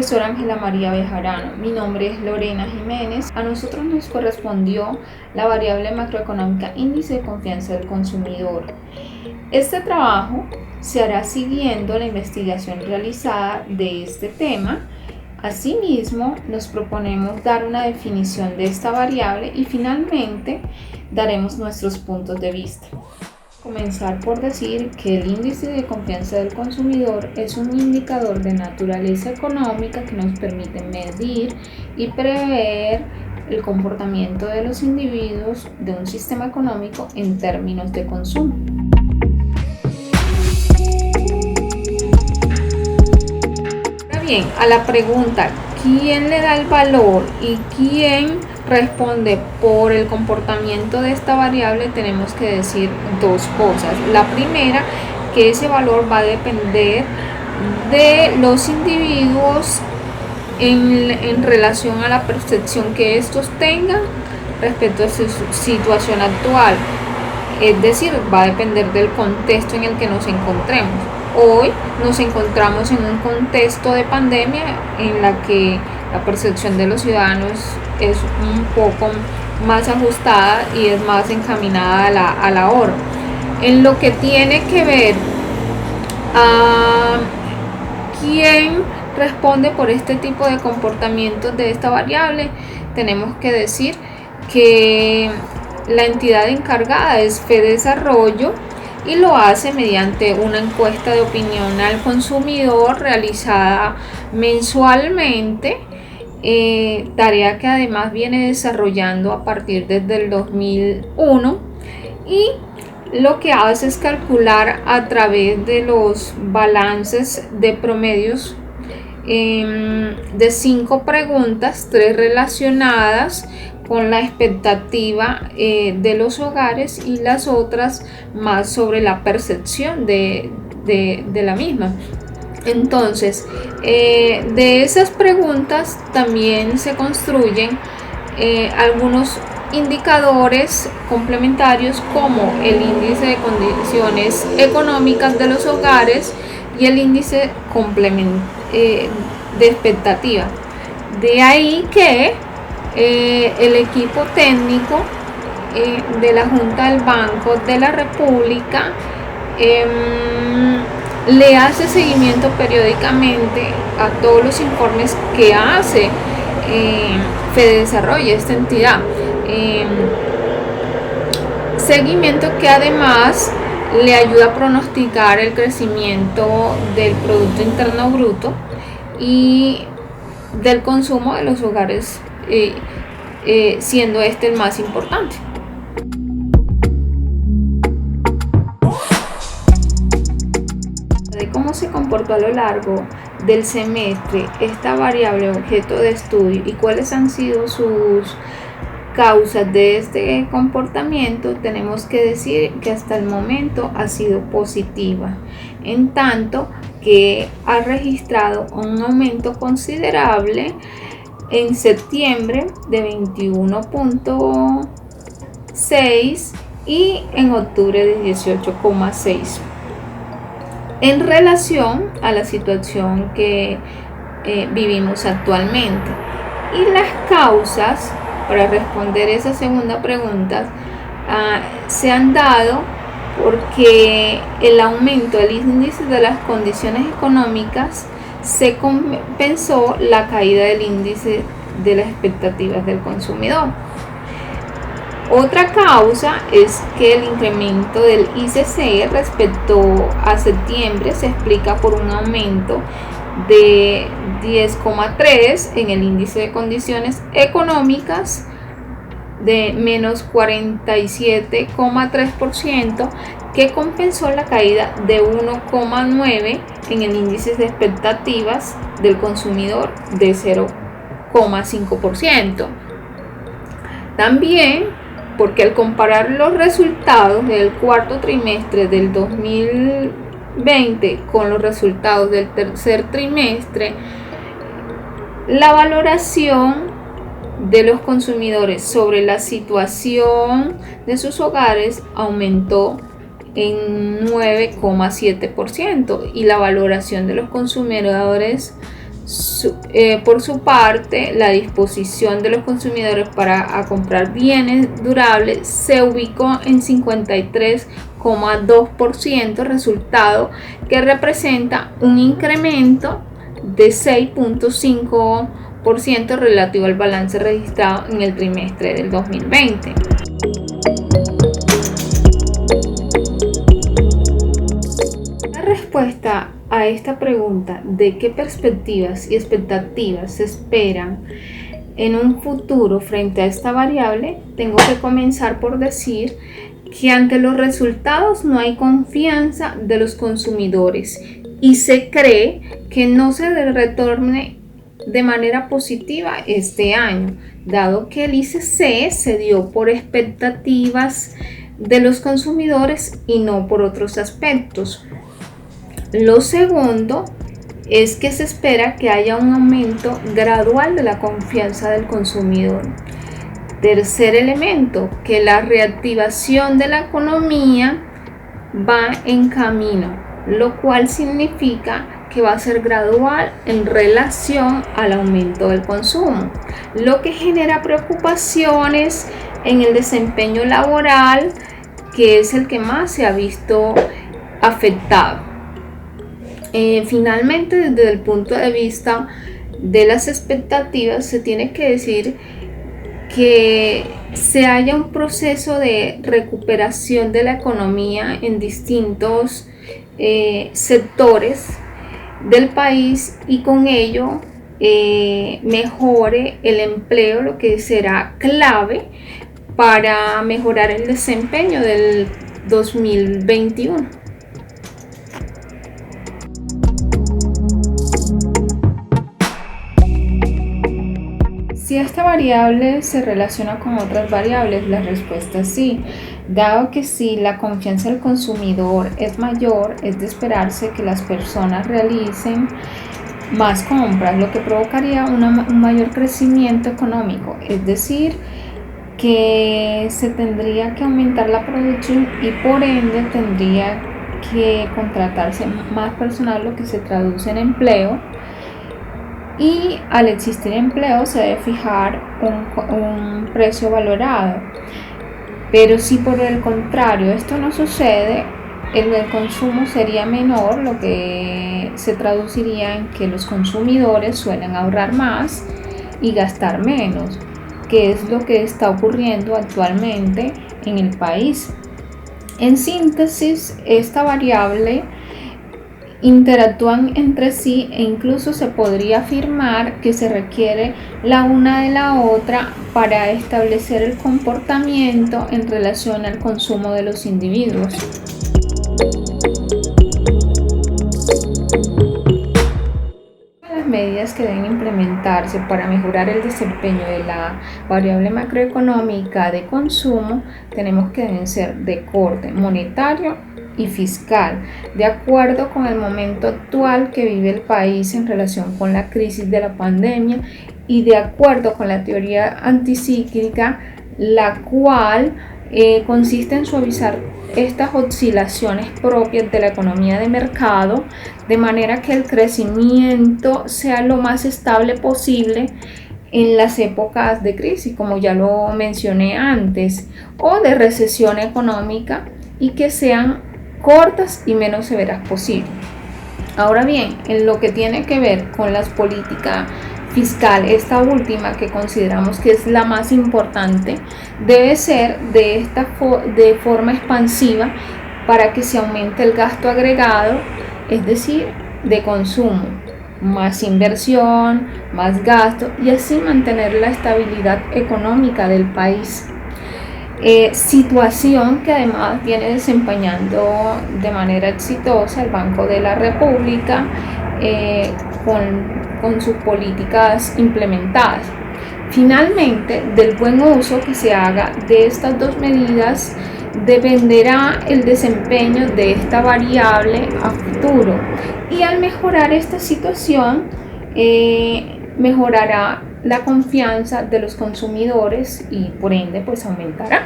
Profesora Ángela María Bejarano, mi nombre es Lorena Jiménez. A nosotros nos correspondió la variable macroeconómica índice de confianza del consumidor. Este trabajo se hará siguiendo la investigación realizada de este tema. Asimismo, nos proponemos dar una definición de esta variable y finalmente daremos nuestros puntos de vista. Comenzar por decir que el índice de confianza del consumidor es un indicador de naturaleza económica que nos permite medir y prever el comportamiento de los individuos de un sistema económico en términos de consumo. Ahora bien, a la pregunta ¿quién le da el valor y quién responde por el comportamiento de esta variable? Tenemos que decir dos cosas. La primera, que ese valor va a depender de los individuos en relación a la percepción que estos tengan respecto a su situación actual. Es decir, va a depender del contexto en el que nos encontremos. Hoy nos encontramos en un contexto de pandemia en la que la percepción de los ciudadanos es un poco más ajustada y es más encaminada al ahorro. En lo que tiene que ver a quién responde por este tipo de comportamientos de esta variable, tenemos que decir que la entidad encargada es FEDesarrollo y lo hace mediante una encuesta de opinión al consumidor realizada mensualmente, tarea que además viene desarrollando a partir desde el 2001, y lo que hace es calcular a través de los balances de promedios de 5 preguntas, 3 relacionadas con la expectativa de los hogares y las otras más sobre la percepción de la misma. Entonces, de esas preguntas también se construyen algunos indicadores complementarios como el índice de condiciones económicas de los hogares y el índice de expectativa. De ahí que el equipo técnico de la Junta del Banco de la República le hace seguimiento periódicamente a todos los informes que hace FEDesarrollo, esta entidad. Seguimiento que además le ayuda a pronosticar el crecimiento del Producto Interno Bruto y del consumo de los hogares, siendo este el más importante. De cómo se comportó a lo largo del semestre esta variable objeto de estudio y cuáles han sido sus causas de este comportamiento, tenemos que decir que hasta el momento ha sido positiva, en tanto que ha registrado un aumento considerable en septiembre de 21.6 y en octubre de 18.6 en relación a la situación que vivimos actualmente. Y las causas para responder esa segunda pregunta se han dado porque el aumento del índice de las condiciones económicas se compensó la caída del índice de las expectativas del consumidor. Otra causa es que el incremento del ICC respecto a septiembre se explica por un aumento de 10,3 en el índice de condiciones económicas, de menos 47,3%, que compensó la caída de 1,9 en el índice de expectativas del consumidor de 0,5%. También porque al comparar los resultados del cuarto trimestre del 2020 con los resultados del tercer trimestre, la valoración de los consumidores sobre la situación de sus hogares aumentó en 9,7% y la valoración de los consumidores Por su parte, la disposición de los consumidores para comprar bienes durables se ubicó en 53,2%, resultado que representa un incremento de 6,5% relativo al balance registrado en el trimestre del 2020. La respuesta a esta pregunta de qué perspectivas y expectativas se esperan en un futuro frente a esta variable, tengo que comenzar por decir que ante los resultados no hay confianza de los consumidores y se cree que no se retorne de manera positiva este año, dado que el ICC se dio por expectativas de los consumidores y no por otros aspectos. Lo segundo es que se espera que haya un aumento gradual de la confianza del consumidor. Tercer elemento, que la reactivación de la economía va en camino, lo cual significa que va a ser gradual en relación al aumento del consumo, lo que genera preocupaciones en el desempeño laboral, que es el que más se ha visto afectado. Finalmente, desde el punto de vista de las expectativas, se tiene que decir que se haya un proceso de recuperación de la economía en distintos sectores del país y con ello mejore el empleo, lo que será clave para mejorar el desempeño del 2021. Si esta variable se relaciona con otras variables, la respuesta es sí, dado que si la confianza del consumidor es mayor, es de esperarse que las personas realicen más compras, lo que provocaría un mayor crecimiento económico, es decir, que se tendría que aumentar la producción y por ende tendría que contratarse más personal, lo que se traduce en empleo. Y al existir empleo se debe fijar un precio valorado. Pero si por el contrario esto no sucede, el consumo sería menor, lo que se traduciría en que los consumidores suelen ahorrar más y gastar menos, que es lo que está ocurriendo actualmente en el país. En síntesis, esta variable interactúan entre sí e incluso se podría afirmar que se requiere la una de la otra para establecer el comportamiento en relación al consumo de los individuos. Las medidas que deben implementarse para mejorar el desempeño de la variable macroeconómica de consumo tenemos que deben ser de corte monetario y fiscal, de acuerdo con el momento actual que vive el país en relación con la crisis de la pandemia y de acuerdo con la teoría anticíclica, la cual consiste en suavizar estas oscilaciones propias de la economía de mercado, de manera que el crecimiento sea lo más estable posible en las épocas de crisis, como ya lo mencioné antes, o de recesión económica, y que sean cortas y menos severas posible. Ahora bien, en lo que tiene que ver con las políticas fiscal, esta última que consideramos que es la más importante, debe ser de forma expansiva para que se aumente el gasto agregado, es decir, de consumo, más inversión, más gasto y así mantener la estabilidad económica del país. Situación que además viene desempeñando de manera exitosa el Banco de la República con sus políticas implementadas. Finalmente, del buen uso que se haga de estas dos medidas dependerá el desempeño de esta variable a futuro, y al mejorar esta situación mejorará la confianza de los consumidores y por ende pues aumentará.